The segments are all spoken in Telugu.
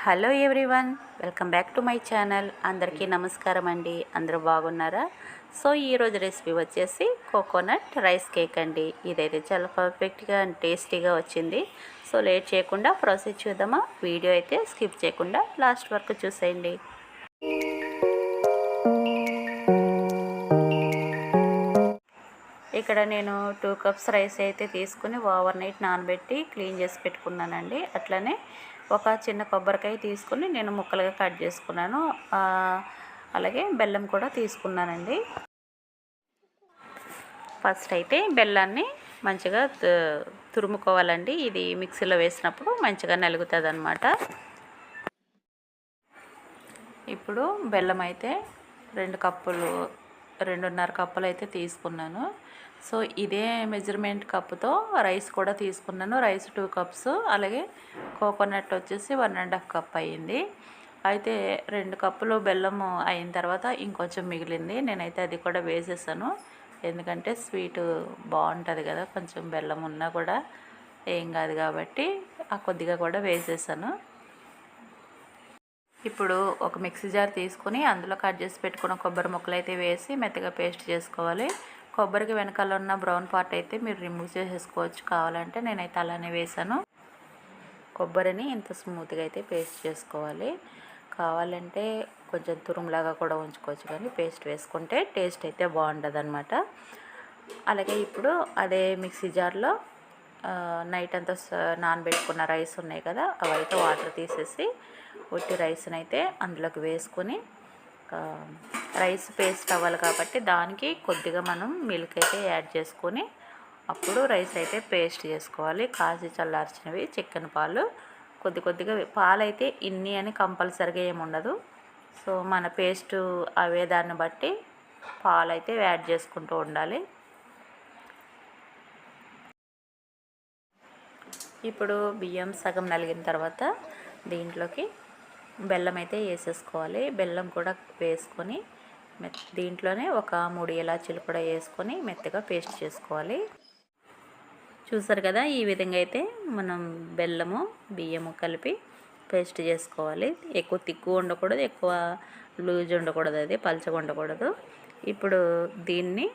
Hello everyone, welcome back to my channel. అందరికీ నమస్కారం అండి. అందరూ బాగున్నారా? సో ఈరోజు రెసిపీ వచ్చేసి కోకోనట్ రైస్ కేక్ అండి. ఇదైతే చాలా పర్ఫెక్ట్గా అండ్ టేస్టీగా వచ్చింది. సో లేట్ చేయకుండా ప్రాసెస్ చూద్దామా? వీడియో అయితే స్కిప్ చేయకుండా లాస్ట్ వరకు చూసేయండి. ఇక్కడ నేను 2 కప్స్ రైస్ అయితే తీసుకుని ఓవర్ నైట్ నానబెట్టి క్లీన్ చేసి పెట్టుకున్నానండి. అట్లనే ఒక చిన్న కొబ్బరికాయ తీసుకుని నేను ముక్కలుగా కట్ చేసుకున్నాను. అలాగే బెల్లం కూడా తీసుకున్నానండి. ఫస్ట్ అయితే బెల్లాన్ని మంచిగా తురుముకోవాలండి. ఇది మిక్సీలో వేసినప్పుడు మంచిగా నలుగుతుంది అన్నమాట. ఇప్పుడు బెల్లం అయితే 2.5 కప్పులు అయితే తీసుకున్నాను. సో ఇదే మెజర్మెంట్ కప్పుతో రైస్ కూడా తీసుకున్నాను. రైస్ 2 కప్స్, అలాగే కోకోనట్ వచ్చేసి 1.5 కప్ అయ్యింది. అయితే 2 కప్పులు బెల్లం అయిన తర్వాత ఇంకొంచెం మిగిలింది. నేనైతే అది కూడా వేసేసాను. ఎందుకంటే స్వీట్ బాగుంటుంది కదా, కొంచెం బెల్లం ఉన్నా కూడా ఏం కాదు కాబట్టి ఆ కొద్దిగా కూడా వేసేసాను. ఇప్పుడు ఒక మిక్సీ జార్ తీసుకుని అందులో కట్ చేసి పెట్టుకున్న కొబ్బరి ముక్కలు అయితే వేసి మెత్తగా పేస్ట్ చేసుకోవాలి. కొబ్బరికి వెనకాల ఉన్న బ్రౌన్ పార్ట్ అయితే మీరు రిమూవ్ చేసేసుకోవచ్చు కావాలంటే. నేనైతే అలానే వేసాను. కొబ్బరిని ఇంత స్మూత్గా అయితే పేస్ట్ చేసుకోవాలి. కావాలంటే కొంచెం తురుములాగా కూడా ఉంచుకోవచ్చు, కానీ పేస్ట్ వేసుకుంటే టేస్ట్ అయితే బాగుంటుంది అన్నమాట. అలాగే ఇప్పుడు అదే మిక్సీ జార్లో నైట్ అంతా నానబెట్టుకున్న రైస్ ఉన్నాయి కదా, అవైతే వాటర్ తీసేసి ఉట్టి రైస్ని అయితే అందులోకి వేసుకొని, రైస్ పేస్ట్ అవ్వాలి కాబట్టి దానికి కొద్దిగా మనం మిల్క్ అయితే యాడ్ చేసుకొని అప్పుడు రైస్ అయితే పేస్ట్ చేసుకోవాలి. కాచి చల్లార్చినవి చికెన్ పాలు, కొద్దిగా పాలు అయితే ఇన్ని అని కంపల్సరీగా ఏముండదు. సో మన పేస్ట్ అవే దాన్ని బట్టి పాలు అయితే యాడ్ చేసుకుంటూ ఉండాలి. ఇప్పుడు బియ్యం సగం నలిగిన తర్వాత దీంట్లోకి బెల్లం అయితే వేసేసుకోవాలి. బెల్లం కూడా వేసుకొని దీంట్లోనే ఒక 3 ఇలాచీలు కూడా వేసుకొని మెత్తగా పేస్ట్ చేసుకోవాలి. చూసారు కదా, ఈ విధంగా అయితే మనం బెల్లము బియ్యము కలిపి పేస్ట్ చేసుకోవాలి. ఎక్కువ తిక్కు ఉండకూడదు, ఎక్కువ లూజ్ ఉండకూడదు, అది పల్చగా ఉండకూడదు. ఇప్పుడు దీన్ని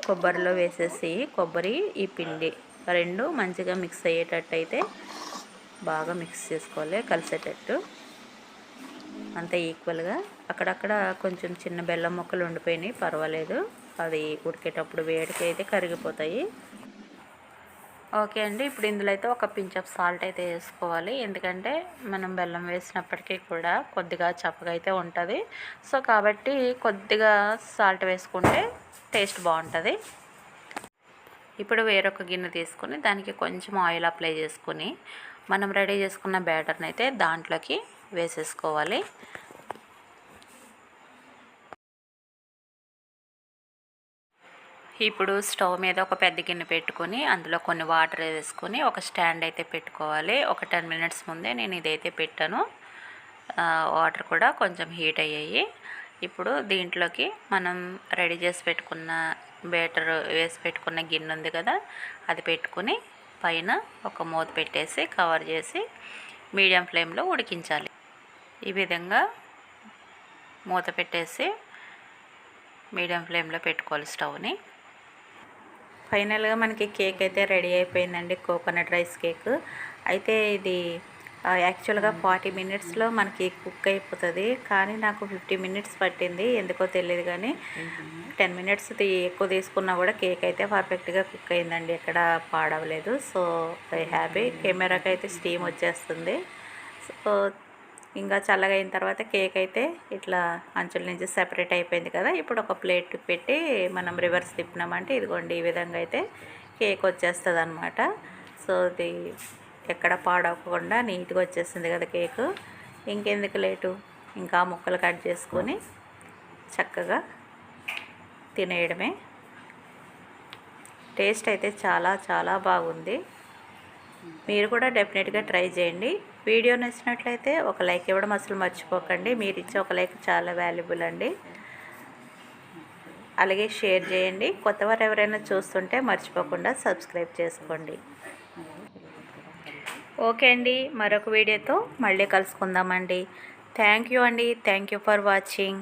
కొబ్బరిలో వేసేసి కొబ్బరి ఈ పిండి రెండు మంచిగా మిక్స్ అయ్యేటట్టు అయితే బాగా మిక్స్ చేసుకోవాలి, కలిసేటట్టు అంతా ఈక్వల్గా. అక్కడక్కడ కొంచెం చిన్న బెల్లం ముక్కలు ఉండిపోయినాయి, పర్వాలేదు, అది ఉడికేటప్పుడు వేడికి అయితే కరిగిపోతాయి. ఓకే అండి, ఇప్పుడు ఇందులో అయితే ఒక పించ్ ఆఫ్ సాల్ట్ అయితే వేసుకోవాలి. ఎందుకంటే మనం బెల్లం వేసినప్పటికీ కూడా కొద్దిగా చప్పగా అయితే ఉంటుంది. సో కాబట్టి కొద్దిగా సాల్ట్ వేసుకుంటే టేస్ట్ బాగుంటుంది. ఇప్పుడు వేరొక గిన్నె తీసుకొని దానికి కొంచెం ఆయిల్ అప్లై చేసుకొని మనం రెడీ చేసుకున్న బ్యాటర్ని అయితే దాంట్లోకి వేసేసుకోవాలి. ఇప్పుడు స్టవ్ మీద ఒక పెద్ద గిన్నె పెట్టుకొని అందులో కొన్ని వాటర్ వేసుకొని ఒక స్టాండ్ అయితే పెట్టుకోవాలి. ఒక 10 మినిట్స్ ముందే నేను ఇదైతే పెట్టాను. వాటర్ కూడా కొంచెం హీట్ అయ్యాయి. ఇప్పుడు దీంట్లోకి మనం రెడీ చేసి పెట్టుకున్న బ్యాటర్ వేసి పెట్టుకున్న గిన్నె ఉంది కదా, అది పెట్టుకుని పైన ఒక మూత పెట్టేసి కవర్ చేసి మీడియం ఫ్లేమ్లో ఉడికించాలి. ఈ విధంగా మూత పెట్టేసి మీడియం ఫ్లేమ్లో పెట్టుకోవాలి స్టవ్ని. ఫైనల్గా మనకి కేక్ అయితే రెడీ అయిపోయిందండి, కోకోనట్ రైస్ కేక్. అయితే ఇది యాక్చువల్గా 40 మినిట్స్లో మనకి కుక్ అయిపోతుంది, కానీ నాకు 50 మినిట్స్ పట్టింది. ఎందుకో తెలియదు, కానీ 10 మినిట్స్ ఎక్కువ తీసుకున్నా కూడా కేక్ అయితే పర్ఫెక్ట్గా కుక్ అయిందండి, ఎక్కడ పాడవలేదు. So happy. కెమెరాకి అయితే స్టీమ్ వచ్చేస్తుంది. సో ఇంకా చల్లగా అయిన తర్వాత కేక్ అయితే ఇట్లా అంచుల నుంచి సెపరేట్ అయిపోయింది కదా. ఇప్పుడు ఒక ప్లేట్ పెట్టి మనం రివర్స్ తిప్పినామంటే ఇదిగోండి, ఈ విధంగా అయితే కేక్ వచ్చేస్తుంది అనమాట. సో ఇది ఎక్కడ పాడవకుండా నీట్గా వచ్చేసింది కదా కేకు. ఇంకెందుకు లేటు, ఇంకా ముక్కలు కట్ చేసుకొని చక్కగా తినేయడమే. టేస్ట్ అయితే చాలా చాలా బాగుంది. మీరు కూడా డెఫినెట్గా ట్రై చేయండి. వీడియో నచ్చినట్లయితే ఒక లైక్ ఇవ్వడం అసలు మర్చిపోకండి. మీరు ఇచ్చే ఒక లైక్ చాలా వాల్యుబుల్ అండి. అలాగే షేర్ చేయండి. కొత్తవారు ఎవరైనా చూస్తుంటే మర్చిపోకుండా సబ్స్క్రైబ్ చేసుకోండి. ఓకే అండి, మరొక వీడియోతో మళ్ళీ కలుసుకుందామండి. థ్యాంక్ యూ అండి. Thank you for watching.